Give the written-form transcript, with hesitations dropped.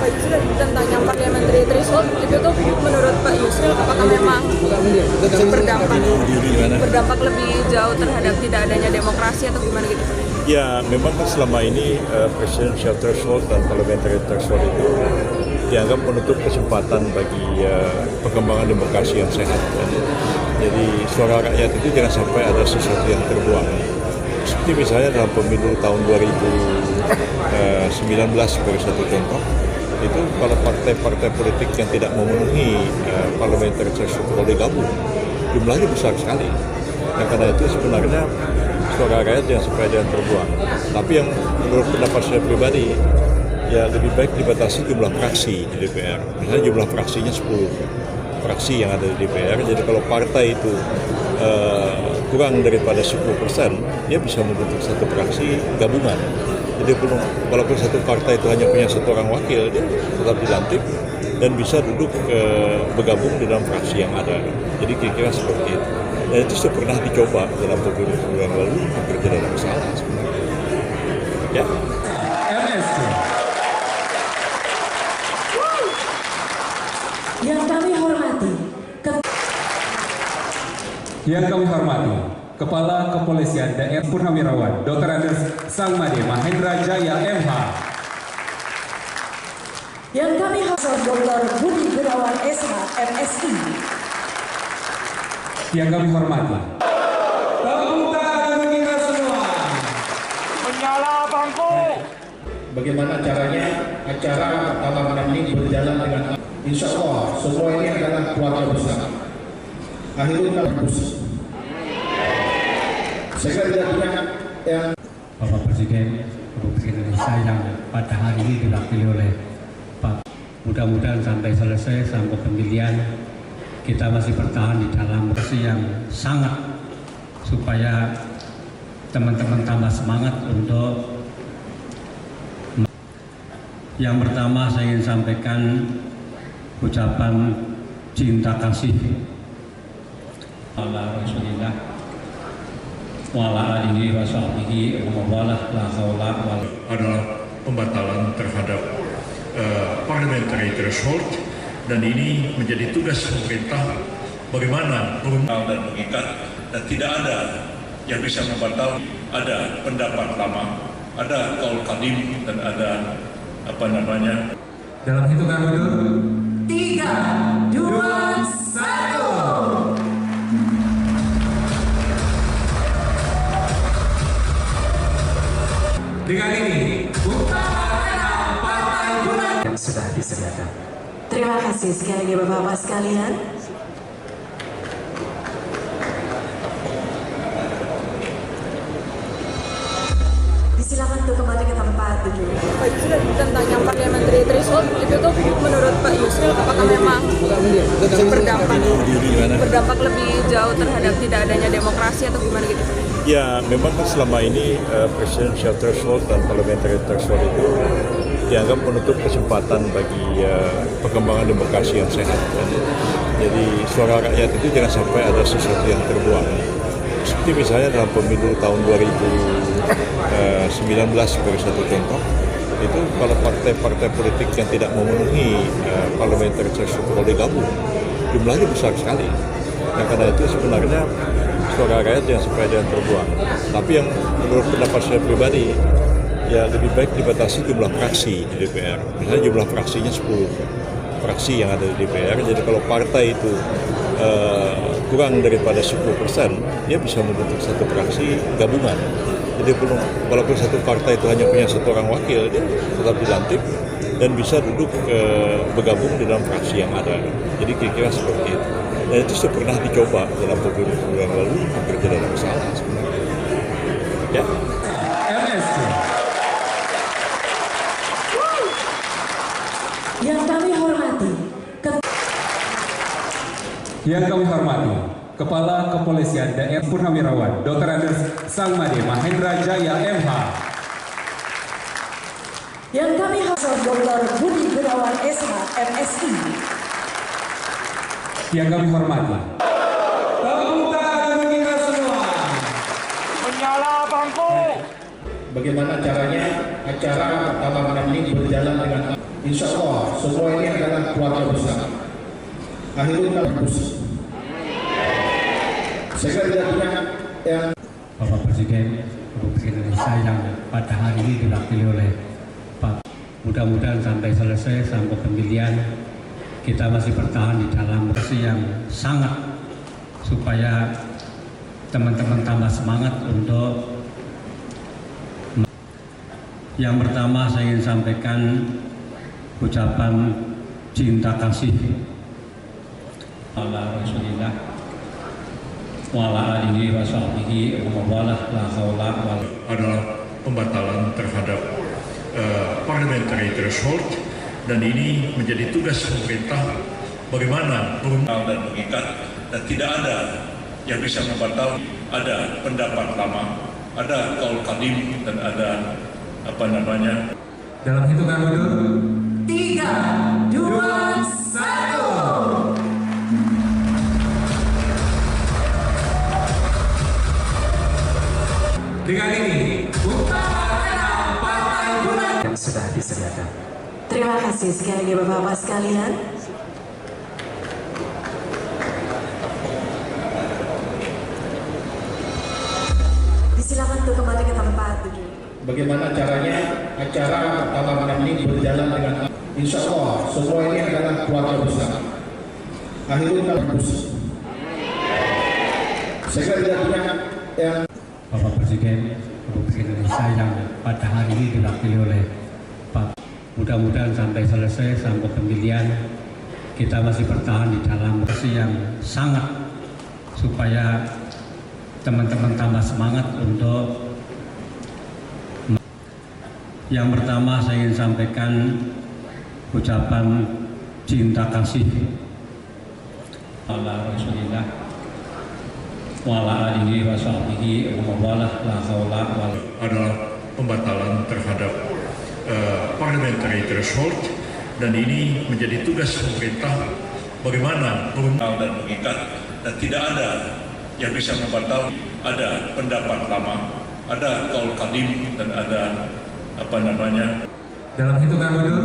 Pak Yusril tentang yang parliamentary threshold itu tuh menurut Pak Yusril apakah memang berdampak lebih jauh terhadap tidak adanya demokrasi atau gimana gitu? Ya, memang kan selama ini presidential threshold dan parliamentary threshold itu dianggap menutup kesempatan bagi perkembangan demokrasi yang sehat. Jadi suara rakyat itu jangan sampai ada sesuatu yang terbuang. Seperti misalnya dalam pemilu tahun 2019 sebagai satu contoh, itu kalau partai-partai politik yang tidak memenuhi parliamentary threshold boleh gabung, jumlahnya besar sekali. Dan karena itu sebenarnya suara rakyat jangan sampai ada yang terbuang. Tapi yang menurut pendapat saya pribadi, ya lebih baik dibatasi jumlah fraksi di DPR. Misalnya jumlah fraksinya 10 fraksi yang ada di DPR. Jadi kalau partai itu kurang daripada 10%, dia bisa membentuk satu fraksi gabungan. Jadi walaupun satu partai itu hanya punya satu orang wakil, dia tetap dilantik dan bisa duduk bergabung di dalam fraksi yang ada. Jadi kira-kira seperti itu. Dan itu sudah pernah dicoba dalam beberapa bulan lalu, hampir tidak ada masalah sebenarnya. Ya. Yang kami hormati, Kepala Kepolisian Daerah Purnawirawan Dr. Andes Sangmade Mahendra Jaya MH. Yang kami hormati Dr. Budi Gunawan SH MSI. Yang kami hormati. Tepuk tangan bagi kita semua. Menyala bangku. Bagaimana caranya acara malam ini berjalan dengan insya Allah semua ini adalah keluarga besar. Akhirnya bagus. Saya tidak punya yang Bapak Presiden Republik Indonesia yang pada hari ini diwakili oleh Pak. Mudah-mudahan sampai selesai sampai pemilihan kita masih bertahan di dalam posisi yang sangat supaya teman-teman tambah semangat untuk. Yang pertama saya ingin sampaikan ucapan cinta kasih ala Rasulillah wala alihi wa sahbihi wa mawalah la haula wala Adalah pembatalan terhadap parliamentary threshold, dan ini menjadi tugas pemerintah bagaimana meruntal dan mengikat, dan tidak ada yang bisa membatal. Ada pendapat lama, ada qaul qadim, dan ada dalam hitungan mundur 3, 2, 1. dengan ini Partai Bulan yang sudah disediakan. Terima kasih sekali lagi Bapak-Bapak sekalian. Disilakan untuk kembali ke tempat duduk. Pak Yusril tentang yang parliamentary threshold itu tuh menurut Pak Yusril apakah memang berdampak lebih jauh terhadap tidak adanya demokrasi atau gimana gitu? Ya, memang kan selama ini presidential threshold dan parliamentary threshold itu dianggap menutup kesempatan bagi perkembangan demokrasi yang sehat. Jadi suara rakyat itu jangan sampai ada sesuatu yang terbuang. Seperti misalnya dalam pemilu tahun 2019 sebagai satu contoh, itu kalau partai-partai politik yang tidak memenuhi parliamentary threshold boleh gabung, jumlahnya besar sekali. Dan karena itu sebenarnya suara rakyat jangan sampai ada yang terbuang. Tapi yang menurut pendapat saya pribadi, ya lebih baik dibatasi jumlah fraksi di DPR. Misalnya jumlah fraksinya 10 fraksi yang ada di DPR. Jadi kalau partai itu kurang daripada 10%, dia bisa membentuk satu fraksi gabungan. Jadi walaupun satu partai itu hanya punya satu orang wakil, dia tetap dilantik dan bisa duduk bergabung di dalam fraksi yang ada. Jadi kira-kira seperti itu. Dan itu sudah pernah dicoba dalam beberapa bulan lalu, hampir tidak ada masalah sebenarnya. Ya. Yang kami hormati, Kepala Kepolisian Daerah Purnawirawan Dr. Andes Sangmade Mahendra Jaya MH. yang kami hormati Dr. Budi Gunawan SH MSI. Yang kami hormati. Tepuk tangan bagi kita semua. Menyala bangku. bagaimana caranya acara pertama ini berjalan dengan insya Allah semua ini adalah keluarga besar. Akhirul kampus. Saya tidak punya yang Bapak Presiden Republik Indonesia yang pada hari ini diwakili oleh Pak. Mudah-mudahan sampai selesai, sampai pemilihan, kita masih bertahan di dalam posisi yang sangat supaya teman-teman tambah semangat untuk yang pertama saya ingin sampaikan ucapan cinta kasih ala Rasulillah wa ala alihi wa sahbihi wa mawalah la haula wala adalah pembatalan terhadap parliamentary threshold, dan ini menjadi tugas pemerintah bagaimana meruntal dan mengikat, dan tidak ada yang bisa membatalkan. Ada pendapat lama, ada kaul qadim, dan ada Dalam hitungan mundur 3, 2, 1. dengan ini Utama Partai Bulan yang sudah disediakan. Terima kasih sekali lagi Bapak-Bapak sekalian. Disilakan untuk kembali ke tempat duduk. bagaimana caranya acara pertama ini berjalan dengan insya Allah semua ini adalah keluarga besar. Akhirul kampus. Saya tidak punya yang Bapak Presiden Republik Indonesia yang pada hari ini diwakili oleh Pak. Mudah-mudahan sampai selesai, sampai pemilihan, kita masih bertahan di dalam posisi yang sangat supaya teman-teman tambah semangat untuk yang pertama saya ingin sampaikan ucapan cinta kasih ala Rasulillah wa ala alihi wa sahbihi wa mawalah la haula wala adalah pembatalan terhadap parliamentary threshold, dan ini menjadi tugas pemerintah bagaimana meruntal dan mengikat, dan tidak ada yang bisa membatalkan. Ada pendapat lama, ada kaul qadim, dan ada Dalam hitungan mundur